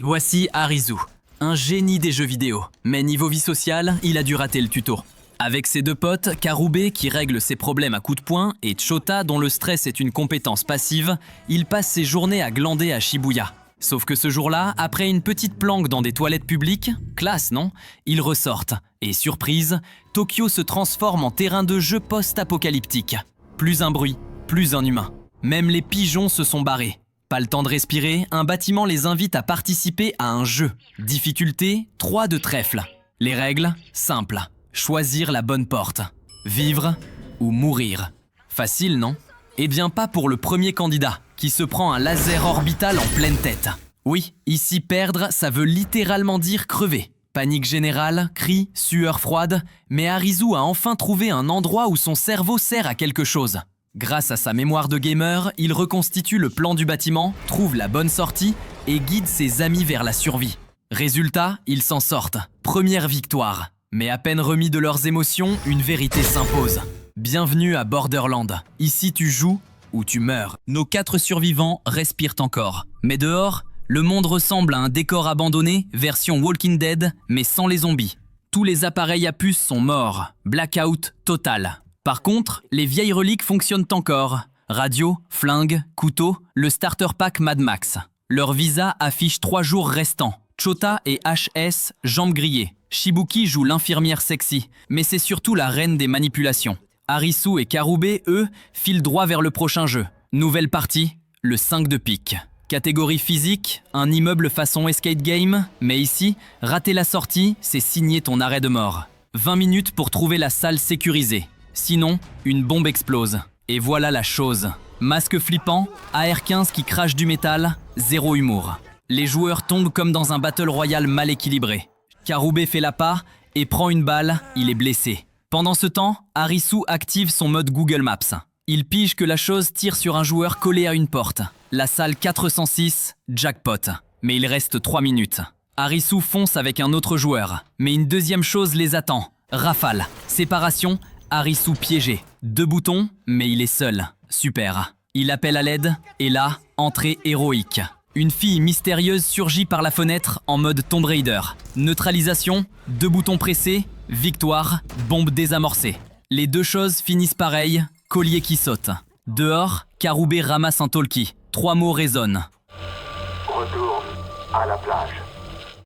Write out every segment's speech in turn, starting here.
Voici Arisu, un génie des jeux vidéo. Mais niveau vie sociale, il a dû rater le tuto. Avec ses deux potes, Karube qui règle ses problèmes à coups de poing et Chota dont le stress est une compétence passive, il passe ses journées à glander à Shibuya. Sauf que ce jour-là, après une petite planque dans des toilettes publiques, classe non, ils ressortent. Et surprise, Tokyo se transforme en terrain de jeu post-apocalyptique. Plus un bruit, plus un humain. Même les pigeons se sont barrés. Pas le temps de respirer, un bâtiment les invite à participer à un jeu. Difficulté, 3 de trèfle. Les règles, simples. Choisir la bonne porte. Vivre ou mourir. Facile, non? Eh bien pas pour le premier candidat, qui se prend un laser orbital en pleine tête. Oui, ici perdre, ça veut littéralement dire crever. Panique générale, cris, sueur froide, mais Arisu a enfin trouvé un endroit où son cerveau sert à quelque chose. Grâce à sa mémoire de gamer, il reconstitue le plan du bâtiment, trouve la bonne sortie et guide ses amis vers la survie. Résultat, ils s'en sortent. Première victoire. Mais à peine remis de leurs émotions, une vérité s'impose. Bienvenue à Borderland. Ici tu joues ou tu meurs. Nos 4 survivants respirent encore. Mais dehors, le monde ressemble à un décor abandonné, version Walking Dead, mais sans les zombies. Tous les appareils à puce sont morts. Blackout total. Par contre, les vieilles reliques fonctionnent encore. Radio, flingue, couteau, le starter pack Mad Max. Leur visa affiche 3 jours restants. Chota et HS, jambes grillées. Shibuki joue l'infirmière sexy, mais c'est surtout la reine des manipulations. Arisu et Karube, eux, filent droit vers le prochain jeu. Nouvelle partie, le 5 de pique. Catégorie physique, un immeuble façon escape game, mais ici, rater la sortie, c'est signer ton arrêt de mort. 20 minutes pour trouver la salle sécurisée. Sinon, une bombe explose. Et voilà la chose. Masque flippant, AR-15 qui crache du métal, zéro humour. Les joueurs tombent comme dans un battle royale mal équilibré. Karube fait la part et prend une balle, il est blessé. Pendant ce temps, Arisu active son mode Google Maps. Il pige que la chose tire sur un joueur collé à une porte. La salle 406, jackpot. Mais il reste 3 minutes. Arisu fonce avec un autre joueur. Mais une deuxième chose les attend. Rafale. Séparation, Arisu piégé. 2 boutons, mais il est seul. Super. Il appelle à l'aide, et là, entrée héroïque. Une fille mystérieuse surgit par la fenêtre en mode Tomb Raider. Neutralisation, 2 boutons pressés, victoire, bombe désamorcée. Les 2 choses finissent pareil, collier qui saute. Dehors, Karube ramasse un talkie. 3 mots résonnent. Retourne à la plage.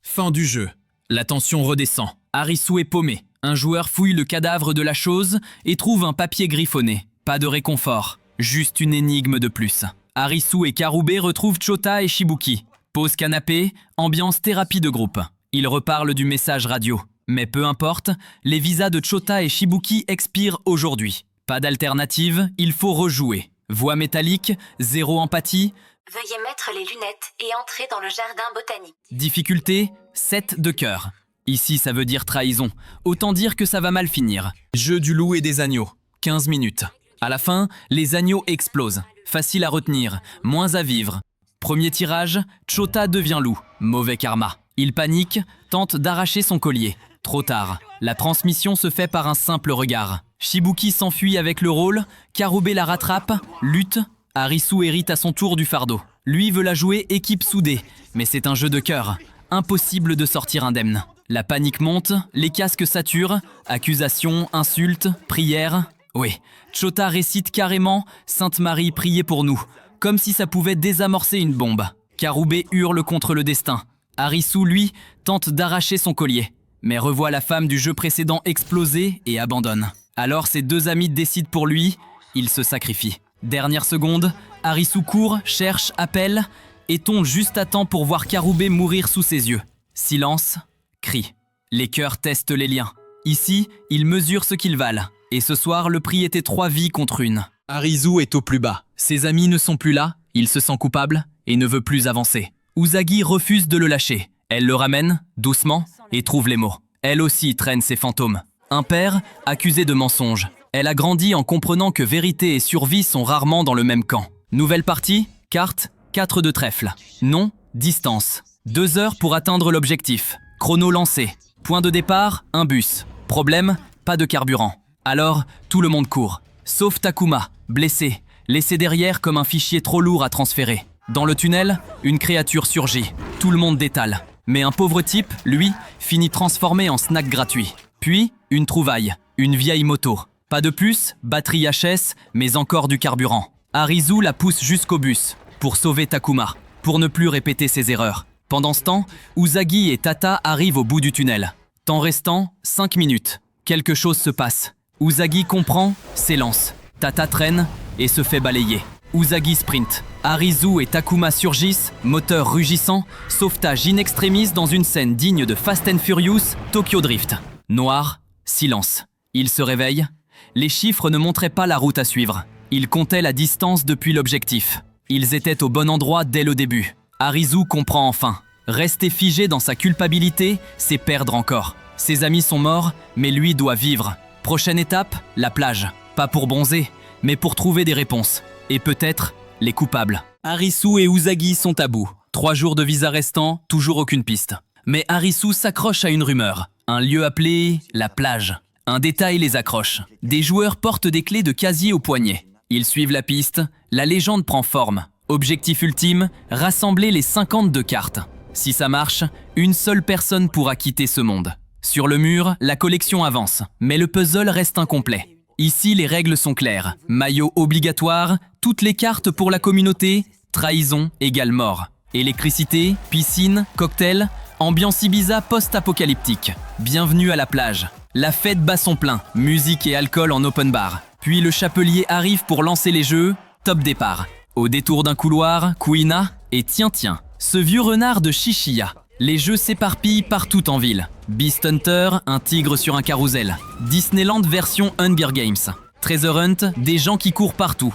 Fin du jeu. La tension redescend. Arisu est paumé. Un joueur fouille le cadavre de la chose et trouve un papier griffonné. Pas de réconfort, juste une énigme de plus. Arisu et Karube retrouvent Chota et Shibuki. Pause canapé, ambiance thérapie de groupe. Ils reparlent du message radio. Mais peu importe, les visas de Chota et Shibuki expirent aujourd'hui. Pas d'alternative, il faut rejouer. Voix métallique, zéro empathie. Veuillez mettre les lunettes et entrer dans le jardin botanique. Difficulté, 7 de cœur. Ici, ça veut dire trahison. Autant dire que ça va mal finir. Jeu du loup et des agneaux. 15 minutes. À la fin, les agneaux explosent. Facile à retenir, moins à vivre. Premier tirage, Chota devient loup. Mauvais karma. Il panique, tente d'arracher son collier. Trop tard. La transmission se fait par un simple regard. Shibuki s'enfuit avec le rôle, Karube la rattrape, lutte. Arisu hérite à son tour du fardeau. Lui veut la jouer équipe soudée, mais c'est un jeu de cœur. Impossible de sortir indemne. La panique monte, les casques saturent, accusations, insultes, prières. Oui, Chota récite carrément « Sainte Marie, priez pour nous », comme si ça pouvait désamorcer une bombe. Karube hurle contre le destin. Arisu, lui, tente d'arracher son collier. Mais revoit la femme du jeu précédent exploser et abandonne. Alors ses 2 amis décident pour lui, il se sacrifie. Dernière seconde, Arisu court, cherche, appelle, et tombe juste à temps pour voir Karube mourir sous ses yeux. Silence, cri. Les cœurs testent les liens. Ici, ils mesurent ce qu'ils valent. Et ce soir, le prix était 3 vies contre 1. Arisu est au plus bas. Ses amis ne sont plus là, il se sent coupable et ne veut plus avancer. Usagi refuse de le lâcher. Elle le ramène, doucement, et trouve les mots. Elle aussi traîne ses fantômes. Un père, accusé de mensonge. Elle a grandi en comprenant que vérité et survie sont rarement dans le même camp. Nouvelle partie, carte, 4 de trèfle. Nom, distance. 2 heures pour atteindre l'objectif. Chrono lancé. Point de départ, un bus. Problème, pas de carburant. Alors, tout le monde court. Sauf Takuma, blessé, laissé derrière comme un fichier trop lourd à transférer. Dans le tunnel, une créature surgit. Tout le monde détale. Mais un pauvre type, lui, finit transformé en snack gratuit. Puis, une trouvaille, une vieille moto. Pas de puce, batterie HS, mais encore du carburant. Arisu la pousse jusqu'au bus, pour sauver Takuma, pour ne plus répéter ses erreurs. Pendant ce temps, Usagi et Tata arrivent au bout du tunnel. Temps restant, 5 minutes. Quelque chose se passe. Usagi comprend, s'élance. Tata traîne et se fait balayer. Usagi sprint. Arisu et Takuma surgissent, moteur rugissant, sauvetage in extremis dans une scène digne de Fast and Furious, Tokyo Drift. Noir, silence. Il se réveille. Les chiffres ne montraient pas la route à suivre. Ils comptaient la distance depuis l'objectif. Ils étaient au bon endroit dès le début. Arisu comprend enfin. Rester figé dans sa culpabilité, c'est perdre encore. Ses amis sont morts, mais lui doit vivre. Prochaine étape, la plage. Pas pour bronzer, mais pour trouver des réponses. Et peut-être les coupables. Arisu et Usagi sont à bout. 3 jours de visa restants, toujours aucune piste. Mais Arisu s'accroche à une rumeur. Un lieu appelé la plage. Un détail les accroche. Des joueurs portent des clés de casier au poignet. Ils suivent la piste, la légende prend forme. Objectif ultime, rassembler les 52 cartes. Si ça marche, une seule personne pourra quitter ce monde. Sur le mur, la collection avance, mais le puzzle reste incomplet. Ici, les règles sont claires. Maillot obligatoire, toutes les cartes pour la communauté, trahison égale mort. Électricité, piscine, cocktail, ambiance Ibiza post-apocalyptique. Bienvenue à la plage. La fête bat son plein, musique et alcool en open bar. Puis le chapelier arrive pour lancer les jeux, top départ. Au détour d'un couloir, Kuina et tiens, ce vieux renard de Shishiya. Les jeux s'éparpillent partout en ville. Beast Hunter, un tigre sur un carrousel. Disneyland version Hunger Games. Treasure Hunt, des gens qui courent partout.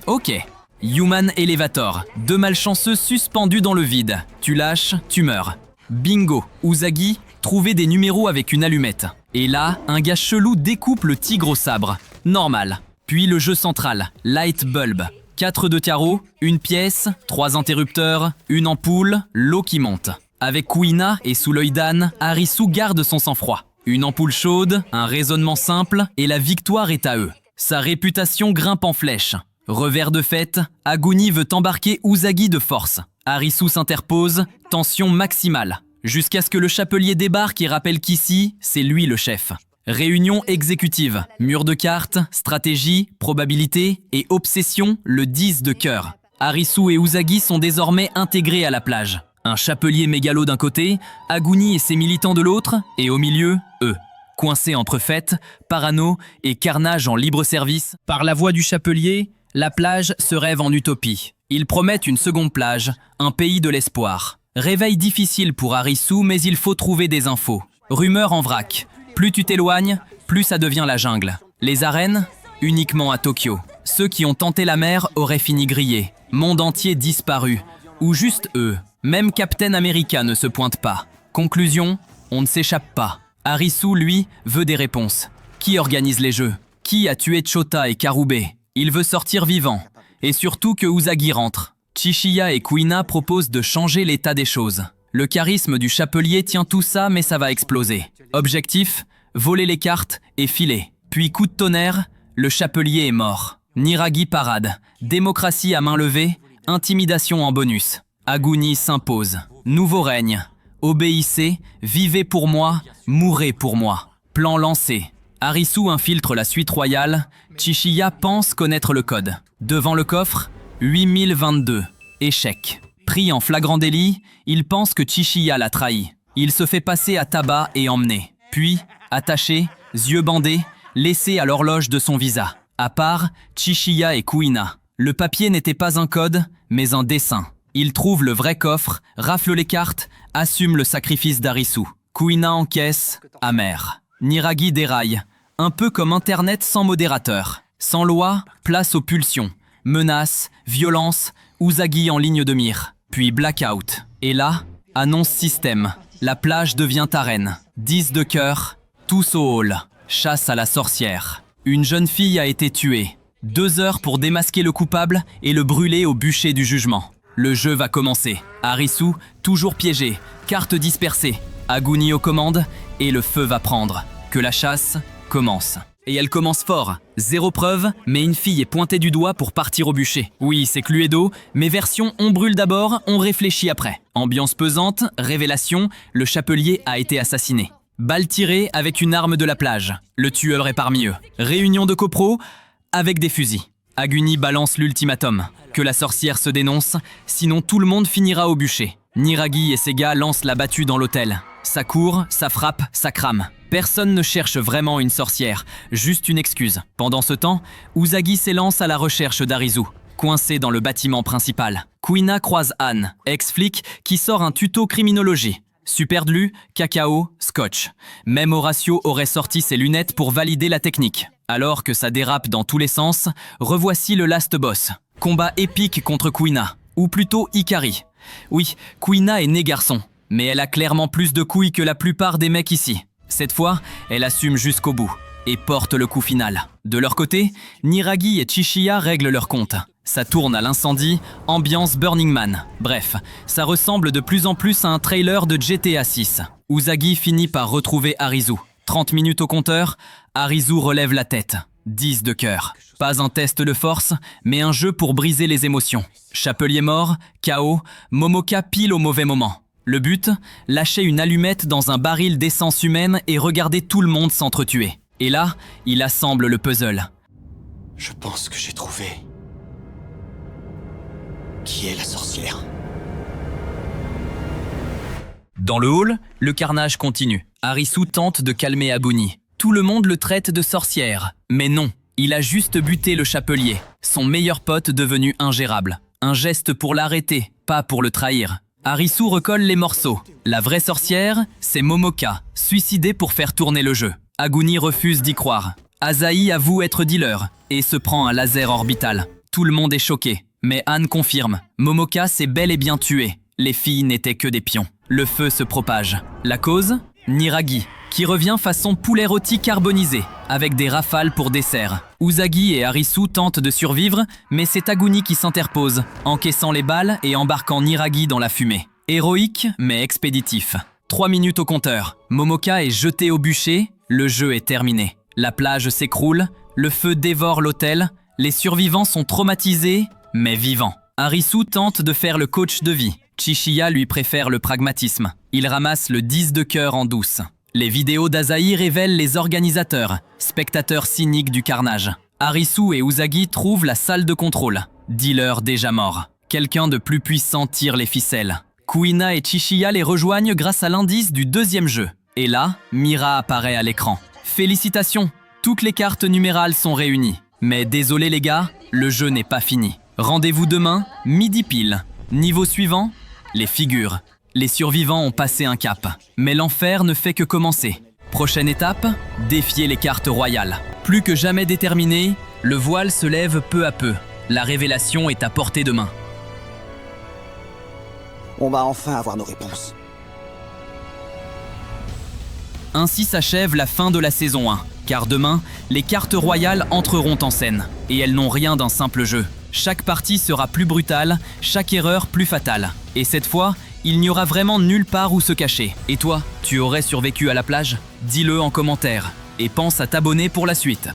Ok. Human Elevator, 2 malchanceux suspendus dans le vide. Tu lâches, tu meurs. Bingo, Usagi, trouver des numéros avec une allumette. Et là, un gars chelou découpe le tigre au sabre. Normal. Puis le jeu central, Light Bulb. 4 de carreau, une pièce, 3 interrupteurs, une ampoule, l'eau qui monte. Avec Kuina et sous l'œil d'âne, Arisu garde son sang-froid. Une ampoule chaude, un raisonnement simple et la victoire est à eux. Sa réputation grimpe en flèche. Revers de fête, Aguni veut embarquer Usagi de force. Arisu s'interpose, tension maximale. Jusqu'à ce que le chapelier débarque et rappelle qu'ici, c'est lui le chef. Réunion exécutive, mur de cartes, stratégie, probabilité et obsession, le 10 de cœur. Arisu et Usagi sont désormais intégrés à la plage. Un chapelier mégalo d'un côté, Aguni et ses militants de l'autre, et au milieu, eux. Coincés entre fête, parano et carnage en libre service, par la voix du chapelier, la plage se rêve en utopie. Ils promettent une seconde plage, un pays de l'espoir. Réveil difficile pour Arisu, mais il faut trouver des infos. Rumeurs en vrac. Plus tu t'éloignes, plus ça devient la jungle. Les arènes, uniquement à Tokyo. Ceux qui ont tenté la mer auraient fini grillés. Monde entier disparu. Ou juste eux. Même Captain America ne se pointe pas. Conclusion, on ne s'échappe pas. Arisu, lui, veut des réponses. Qui organise les jeux? Qui a tué Chota et Karube? Il veut sortir vivant. Et surtout que Usagi rentre. Shishiya et Kuina proposent de changer l'état des choses. Le charisme du chapelier tient tout ça, mais ça va exploser. Objectif, voler les cartes et filer. Puis coup de tonnerre, le chapelier est mort. Niragi parade. Démocratie à main levée, intimidation en bonus. Aguni s'impose. Nouveau règne. Obéissez, vivez pour moi, mourrez pour moi. Plan lancé. Arisu infiltre la suite royale. Shishiya pense connaître le code. Devant le coffre, 8022. Échec. Pris en flagrant délit, il pense que Shishiya l'a trahi. Il se fait passer à tabac et emmener. Puis, attaché, yeux bandés, laissé à l'horloge de son visa. À part, Shishiya et Kuina. Le papier n'était pas un code, mais un dessin. Il trouve le vrai coffre, rafle les cartes, assume le sacrifice d'Arisu. Kuina encaisse, amer. Niragi déraille. Un peu comme Internet sans modérateur. Sans loi, place aux pulsions. Menaces, violence, Usagi en ligne de mire. Puis blackout. Et là, annonce système. La plage devient arène. 10 de cœur, tous au hall. Chasse à la sorcière. Une jeune fille a été tuée. 2 heures pour démasquer le coupable et le brûler au bûcher du jugement. Le jeu va commencer. Arisu, toujours piégé. Cartes dispersées. Aguni aux commandes et le feu va prendre. Que la chasse commence. Et elle commence fort. Zéro preuve, mais une fille est pointée du doigt pour partir au bûcher. Oui, c'est Cluedo, mais version on brûle d'abord, on réfléchit après. Ambiance pesante, révélation, le chapelier a été assassiné. Balle tirée avec une arme de la plage. Le tueur est parmi eux. Réunion de copros avec des fusils. Aguni balance l'ultimatum. Que la sorcière se dénonce, sinon tout le monde finira au bûcher. Niragi et ses gars lancent la battue dans l'hôtel. Ça court, ça frappe, ça crame. Personne ne cherche vraiment une sorcière, juste une excuse. Pendant ce temps, Usagi s'élance à la recherche d'Arizu, coincé dans le bâtiment principal. Kuina croise Anne, ex-flic, qui sort un tuto criminologie. Superglu, cacao, scotch. Même Horatio aurait sorti ses lunettes pour valider la technique. Alors que ça dérape dans tous les sens, revoici le last boss. Combat épique contre Kuina, ou plutôt Ikari. Oui, Kuina est née garçon, mais elle a clairement plus de couilles que la plupart des mecs ici. Cette fois, elle assume jusqu'au bout et porte le coup final. De leur côté, Niragi et Chishiya règlent leur compte. Ça tourne à l'incendie, ambiance Burning Man. Bref, ça ressemble de plus en plus à un trailer de GTA 6. Usagi finit par retrouver Arizu. 30 minutes au compteur, Arizu relève la tête. 10 de cœur. Pas un test de force, mais un jeu pour briser les émotions. Chapelier mort, KO, Momoka pile au mauvais moment. Le but, lâcher une allumette dans un baril d'essence humaine et regarder tout le monde s'entretuer. Et là, il assemble le puzzle. Je pense que j'ai trouvé... Qui est la sorcière? Dans le hall, le carnage continue. Arisu tente de calmer Aguni. Tout le monde le traite de sorcière. Mais non, il a juste buté le chapelier, son meilleur pote devenu ingérable. Un geste pour l'arrêter, pas pour le trahir. Arisu recolle les morceaux. La vraie sorcière, c'est Momoka, suicidée pour faire tourner le jeu. Aguni refuse d'y croire. Asahi avoue être dealer et se prend un laser orbital. Tout le monde est choqué, mais Anne confirme. Momoka s'est bel et bien tuée. Les filles n'étaient que des pions. Le feu se propage. La cause? Niragi, qui revient façon poulet rôti carbonisé, avec des rafales pour dessert. Usagi et Arisu tentent de survivre, mais c'est Aguni qui s'interpose, encaissant les balles et embarquant Niragi dans la fumée. Héroïque, mais expéditif. 3 minutes au compteur. Momoka est jetée au bûcher, le jeu est terminé. La plage s'écroule, le feu dévore l'hôtel, les survivants sont traumatisés, mais vivants. Arisu tente de faire le coach de vie. Chishiya lui préfère le pragmatisme. Il ramasse le 10 de cœur en douce. Les vidéos d'Asahi révèlent les organisateurs, spectateurs cyniques du carnage. Arisu et Usagi trouvent la salle de contrôle. Dealer déjà mort. Quelqu'un de plus puissant tire les ficelles. Kuina et Chishiya les rejoignent grâce à l'indice du deuxième jeu. Et là, Mira apparaît à l'écran. Félicitations, toutes les cartes numérales sont réunies. Mais désolé les gars, le jeu n'est pas fini. Rendez-vous demain, midi pile. Niveau suivant, les figures. Les survivants ont passé un cap. Mais l'enfer ne fait que commencer. Prochaine étape, défier les cartes royales. Plus que jamais déterminé, le voile se lève peu à peu. La révélation est à portée de main. On va enfin avoir nos réponses. Ainsi s'achève la fin de la saison 1. Car demain, les cartes royales entreront en scène. Et elles n'ont rien d'un simple jeu. Chaque partie sera plus brutale, chaque erreur plus fatale. Et cette fois, il n'y aura vraiment nulle part où se cacher. Et toi, tu aurais survécu à la plage? Dis-le en commentaire. Et pense à t'abonner pour la suite.